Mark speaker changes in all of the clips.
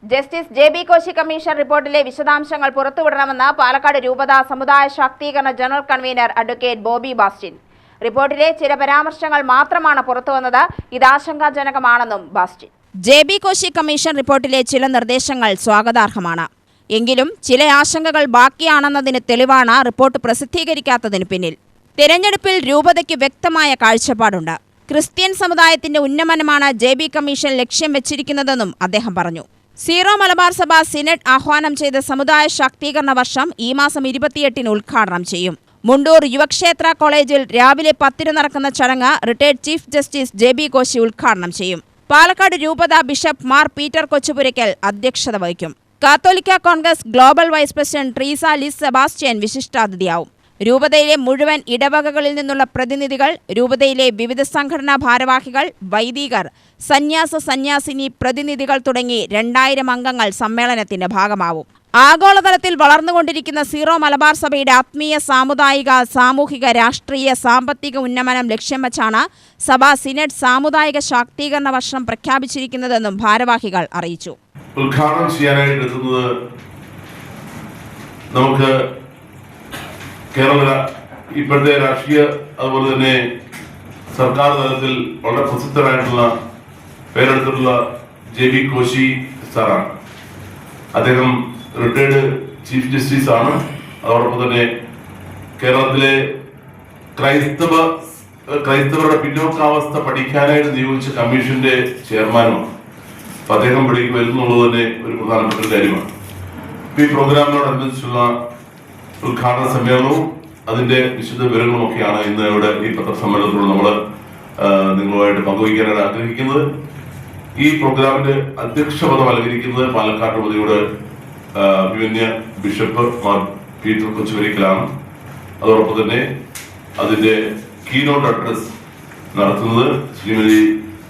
Speaker 1: Justice ജെ.ബി. Koshy commission റിപ്പോർട്ടിലെ വിശദാംശങ്ങൾ പുറത്തുവിടണമെന്ന് പാലക്കാട് രൂപത സമുദായ ശാക്തീകരണ general convener advocate Bobby Bastin. റിപ്പോർട്ടിലെ ചില പരാമർശങ്ങൾ മാത്രമാണ് പുറത്തുവന്നത്. ഇത് ആശങ്കാജനകമാണെന്നും ബാസ്റ്റിൻ. ജെ.ബി. കോശി കമ്മീഷൻ റിപ്പോർട്ടിലെ ചില നിർദ്ദേശങ്ങൾ സ്വാഗതാർഹമാണ്. എങ്കിലും ചില ആശങ്കകൾ ബാക്കിയാണെന്നതിന് തെളിവാണ് റിപ്പോർട്ട് പ്രസിദ്ധീകരിക്കാത്തതിന് പിന്നിൽ. തെരഞ്ഞെടുപ്പിൽ രൂപതയ്ക്ക് വ്യക്തമായ കാഴ്ചപ്പാടുണ്ട്. ക്രിസ്ത്യൻ സമുദായത്തിന്റെ ഉന്നമനമാണ് ജെ.ബി. കമ്മീഷൻ ലക്ഷ്യം വെച്ചിരിക്കുന്നതെന്നും അദ്ദേഹം പറഞ്ഞു. സീറോ മലബാർ സഭ സിനഡ് ആഹ്വാനം ചെയ്ത സമുദായ ശാക്തീകരണ വർഷം ഈ മാസം 28-ന് ഉദ്ഘാടനം ചെയ്യും. മുണ്ടൂർ യുവക്ഷേത്ര കോളേജിൽ രാവിലെ 10-ന് നടക്കുന്ന ചടങ്ങ് റിട്ടയർഡ് ചീഫ് ജസ്റ്റിസ് ജെ.ബി. കോശി ഉദ്ഘാടനം ചെയ്യും. പാലക്കാട് രൂപത ബിഷപ്പ് മാർ പീറ്റർ കൊച്ചുപുരയ്ക്കൽ അധ്യക്ഷത വഹിക്കും. കാത്തോലിക്ക Congress global vice president Treesa Liz Sebastian വിശിഷ്ടാതിഥിയാവും. രൂപതയിലെ മുഴുവൻ ഇടവകകളിൽ നിന്നുള്ള പ്രതിനിധികൾ, രൂപതയിലെ വിവിധ സംഘടനാ ഭാരവാഹികൾ, വൈദികർ, സന്യാസിനി പ്രതിനിധികൾ തുടങ്ങി 2000 അംഗങ്ങൾ സമ്മേളനത്തിന്റെ ഭാഗമാവും. ആഗോളതലത്തിൽ വളർന്നുകൊണ്ടിരിക്കുന്ന സീറോ മലബാർ സഭയുടെ ആത്മീയ, സാമുദായിക, സാമൂഹിക, രാഷ്ട്രീയ, സാമ്പത്തിക ഉന്നമനം ലക്ഷ്യം വച്ചാണ് സഭ സിനഡ് സാമുദായിക ശാക്തീകരണ വർഷം പ്രഖ്യാപിച്ചിരിക്കുന്നതെന്നും ഭാരവാഹികൾ അറിയിച്ചു.
Speaker 2: ഉദ്ഘാടനം ചെയ്യാനായിട്ട് എത്തുന്നത് നമുക്ക് കേരള ഇപ്പോഴത്തെ രാഷ്ട്രീയ അതുപോലെ തന്നെ സർക്കാർ തലത്തിൽ വളരെ പ്രസിദ്ധരായിട്ടുള്ള പേരെടുത്തിട്ടുള്ള ജെ.ബി. കോശി സാറാണ്. അദ്ദേഹം റിട്ടയർഡ് ചീഫ് ജസ്റ്റിസ് ആണ്. അതോടൊപ്പം തന്നെ കേരളത്തിലെ ക്രൈസ്തവരുടെ പിന്നോക്കാവസ്ഥ പഠിക്കാനായിട്ട് നിയോഗിച്ച കമ്മീഷന്റെ ചെയർമാനുമാണ്. അപ്പൊ അദ്ദേഹം ഇവിടേക്ക് വരുന്നുള്ളത് തന്നെ ഒരു പ്രധാനപ്പെട്ട കാര്യമാണ്. ഈ പ്രോഗ്രാമിനോടനുബന്ധിച്ചുള്ള ഉദ്ഘാടന സമ്മേളനവും അതിന്റെ വിശദ വിവരങ്ങളും ഒക്കെയാണ് ഇന്ന് ഇവിടെ ഈ പത്രസമ്മേളനത്തിലൂടെ നമ്മൾ നിങ്ങളുമായിട്ട് പങ്കുവയ്ക്കാനാണ് ആഗ്രഹിക്കുന്നത്. ഈ പ്രോഗ്രാമിന്റെ അധ്യക്ഷപദം അലങ്കരിക്കുന്നത് പാലക്കാട് രൂപതയുടെ അഭിമന്യ ബിഷപ്പ് മാർ പീറ്റർ കൊച്ചുപുരയ്ക്കലാണ്. അതോടൊപ്പം തന്നെ അതിന്റെ കീനോട്ട് അഡ്രസ് നടത്തുന്നത് ശ്രീമതി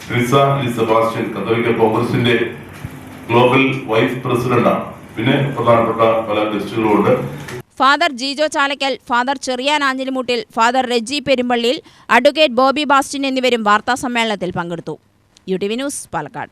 Speaker 2: ട്രീസ ലിസ് സെബാസ്റ്റ്യൻ, കത്തോലിക്ക കോൺഗ്രസിന്റെ ഗ്ലോബൽ വൈസ് പ്രസിഡന്റാണ്. പിന്നെ പ്രധാനപ്പെട്ട പല ഗസ്റ്റുകളുമുണ്ട്.
Speaker 1: Father Jijo Chalakkal, father Cherian Anjilimoottil, father Reji Perumpalliyil, advocate Bobby Bastin എന്നിവരും വാർത്താസമ്മേളനത്തിൽ പങ്കെടുത്തു. UTV news, Palakkad.